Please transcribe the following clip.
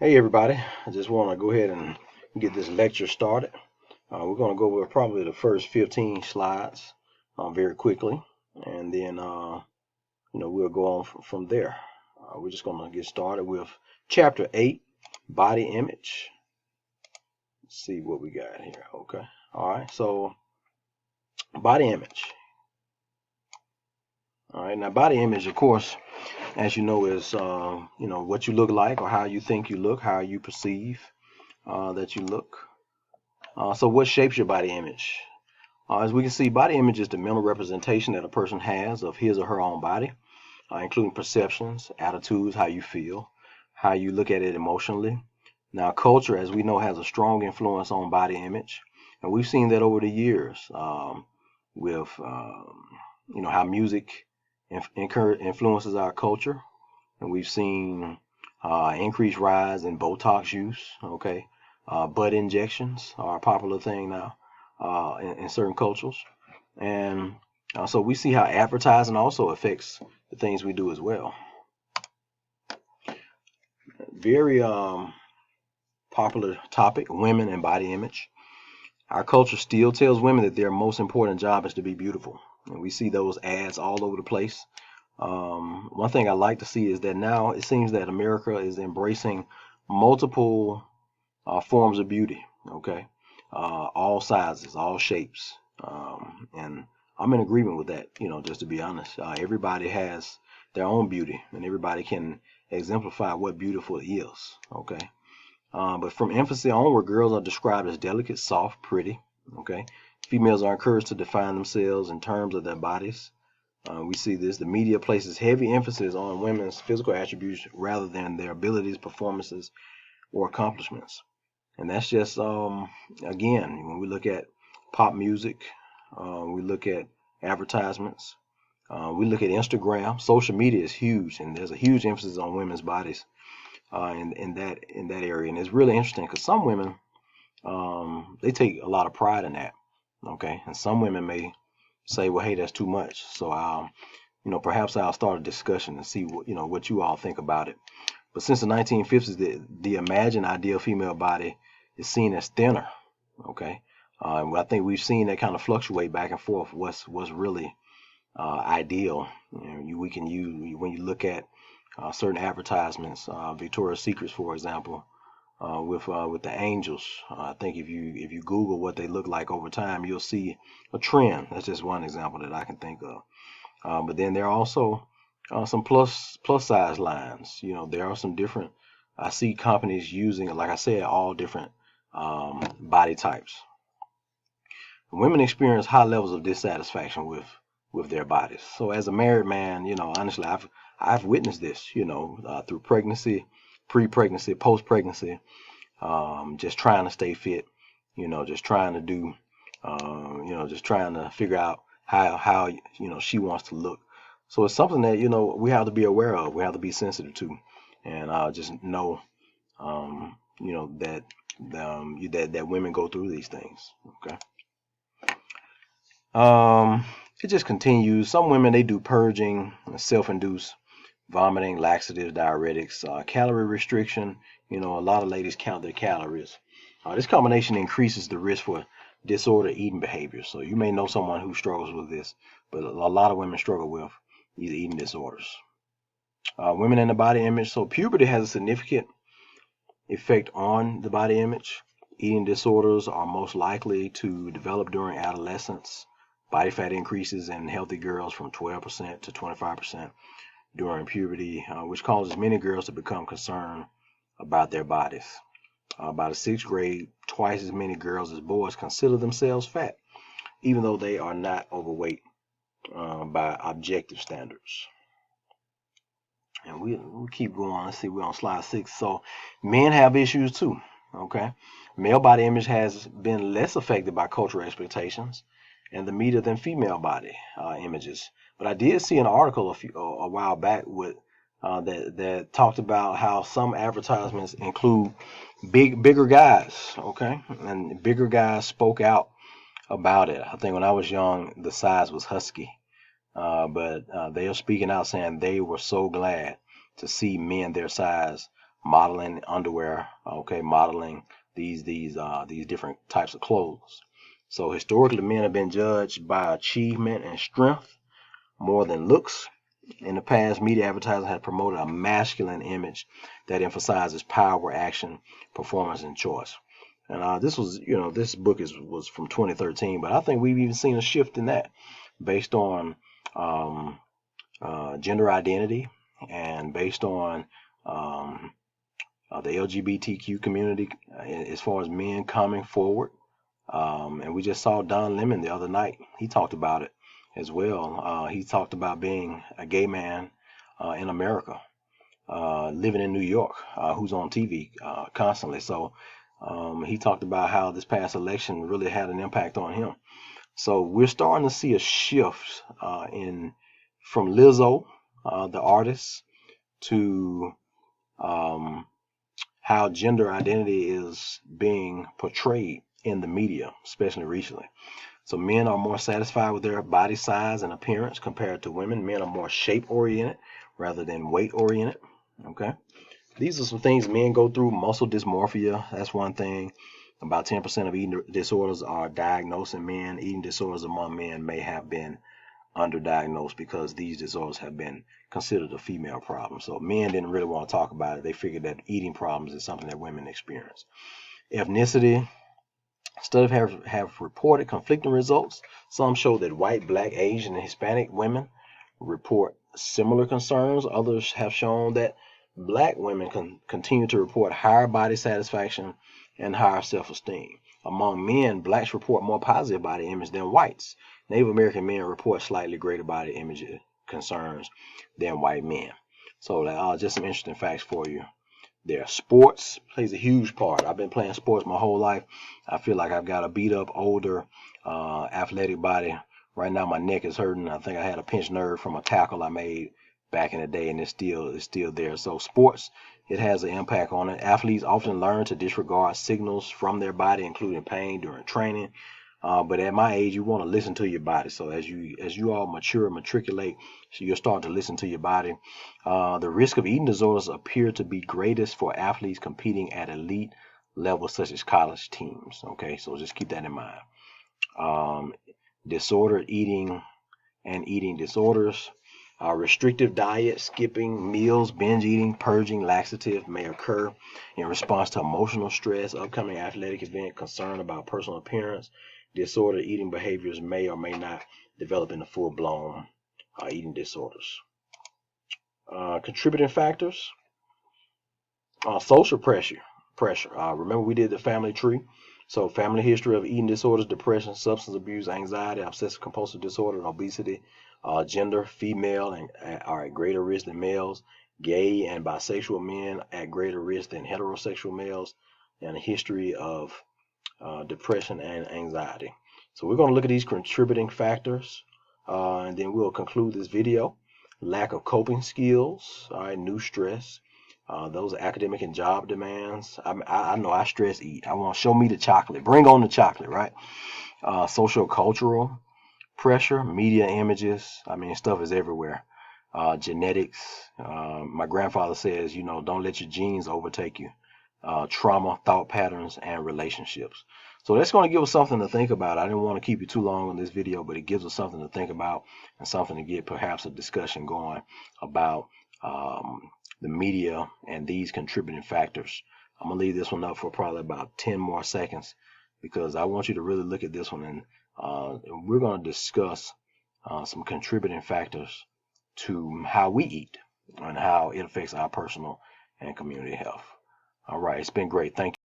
Hey everybody, I just want to go ahead and get this lecture started. We're going to go over probably the first 15 slides very quickly, and then we'll go on from there. We're just going to get started with chapter 8, body image. Let's see what we got here. Okay, all right. So body image. All right, now body image, of course, as you know, is what you look like or how you think you look, how you perceive that you look. So what shapes your body image? As we can see, body image is the mental representation that a person has of his or her own body, including perceptions, attitudes, how you feel, how you look at it emotionally. Now, culture, as we know, has a strong influence on body image, and we've seen that over the years with how music influences our culture, and we've seen increased rise in Botox use. Okay, butt injections are a popular thing now in certain cultures. And so we see how advertising also affects the things we do as well. Very popular topic, women and body image. Our culture still tells women that their most important job is to be beautiful. And we see those ads all over the place. One thing I like to see is that now it seems that America is embracing multiple forms of beauty. Okay, all sizes, all shapes, and I'm in agreement with that. Just to be honest, everybody has their own beauty, and everybody can exemplify what beautiful is. Okay, but from infancy onward, girls are described as delicate, soft, pretty. Okay, females are encouraged to define themselves in terms of their bodies. We see this. The media places heavy emphasis on women's physical attributes rather than their abilities, performances, or accomplishments. And that's just again, when we look at pop music, we look at advertisements, we look at Instagram. Social media is huge, and there's a huge emphasis on women's bodies in that area. And it's really interesting because some women they take a lot of pride in that. Okay, and some women may say, well, hey, that's too much. So perhaps I'll start a discussion and see what you all think about it. But since the 1950s, the imagined ideal female body is seen as thinner. Okay, I think we've seen that kind of fluctuate back and forth. What's really ideal? We can use when you look at certain advertisements, Victoria's Secrets, for example, with the angels. I think if you Google what they look like over time, you'll see a trend. That's just one example that I can think of. But then there are also some plus size lines. There are some different. I see companies using, like I said, all different body types. Women experience high levels of dissatisfaction with their bodies. So as a married man, honestly, I've witnessed this. Through pregnancy, pre-pregnancy, post-pregnancy, just trying to stay fit. Just trying to do, just trying to figure out how she wants to look. So it's something that we have to be aware of. We have to be sensitive to, and just know that women go through these things. Okay. It just continues. Some women they do purging, self-induced vomiting, laxatives, diuretics, calorie restriction. A lot of ladies count their calories. This combination increases the risk for disordered eating behavior. So you may know someone who struggles with this, but a lot of women struggle with these eating disorders. Women in the body image. So puberty has a significant effect on the body image. Eating disorders are most likely to develop during adolescence. Body fat increases in healthy girls from 12% to 25% during puberty, which causes many girls to become concerned about their bodies. By the sixth grade, twice as many girls as boys consider themselves fat, even though they are not overweight by objective standards. And we'll keep going. Let's see, we're on slide 6. So men have issues too. Okay, male body image has been less affected by cultural expectations and the media than female body images. But I did see an article a while back with that talked about how some advertisements include bigger guys. Okay, and bigger guys spoke out about it. I think when I was young, the size was husky, but they are speaking out saying they were so glad to see men their size modeling underwear, okay, modeling these different types of clothes. So historically, men have been judged by achievement and strength more than looks. In the past, media advertising has promoted a masculine image that emphasizes power, action, performance, and choice. And this was, this book was from 2013, but I think we've even seen a shift in that based on um, gender identity and based on um, the LGBTQ community as far as men coming forward. And we just saw Don Lemon the other night. He talked about it as well. He talked about being a gay man in America, living in New York, who's on TV constantly. So he talked about how this past election really had an impact on him. So we're starting to see a shift in from Lizzo, the artist, to um, how gender identity is being portrayed in the media, especially recently. So men are more satisfied with their body size and appearance compared to women. Men are more shape oriented rather than weight oriented. Okay. These are some things men go through. Muscle dysmorphia, that's one thing. About 10% of eating disorders are diagnosed in men. Eating disorders among men may have been underdiagnosed because these disorders have been considered a female problem. So men didn't really want to talk about it. They figured that eating problems is something that women experience. Ethnicity. Studies have reported conflicting results. Some show that white, black, Asian, and Hispanic women report similar concerns. Others have shown that black women continue to report higher body satisfaction and higher self-esteem. Among men, blacks report more positive body image than whites. Native American men report slightly greater body image concerns than white men. So just some interesting facts for you there. Sports plays a huge part. I've been playing sports my whole life. I feel like I've got a beat up, older, athletic body. Right now, my neck is hurting. I think I had a pinched nerve from a tackle I made back in the day, and it's still there. So sports, it has an impact on it. Athletes often learn to disregard signals from their body, including pain during training. But at my age, you want to listen to your body. So as you all matriculate, so you'll start to listen to your body. The risk of eating disorders appear to be greatest for athletes competing at elite levels, such as college teams. Okay, so just keep that in mind. Um, Disordered eating and eating disorders. Restrictive diet, skipping meals, binge eating, purging, laxative may occur in response to emotional stress, upcoming athletic event, concern about personal appearance. Disordered eating behaviors may or may not develop into full-blown eating disorders. Contributing factors: social pressure. Remember we did the family tree. So family history of eating disorders, depression, substance abuse, anxiety, obsessive compulsive disorder, and obesity. Gender: female and are at greater risk than males. Gay and bisexual men at greater risk than heterosexual males. And a history of depression and anxiety. So we're going to look at these contributing factors, and then we'll conclude this video. Lack of coping skills, all right, new stress, those academic and job demands. I know I stress eat. I want to show me the chocolate. Bring on the chocolate, right? Social cultural pressure, media images. I mean, stuff is everywhere. Genetics. My grandfather says, don't let your genes overtake you. Trauma, thought patterns, and relationships. So that's going to give us something to think about. I didn't want to keep you too long on this video, but it gives us something to think about and something to get perhaps a discussion going about the media and these contributing factors. I'm going to leave this one up for probably about 10 more seconds because I want you to really look at this one, and we're going to discuss some contributing factors to how we eat and how it affects our personal and community health. All right, it's been great. Thank you.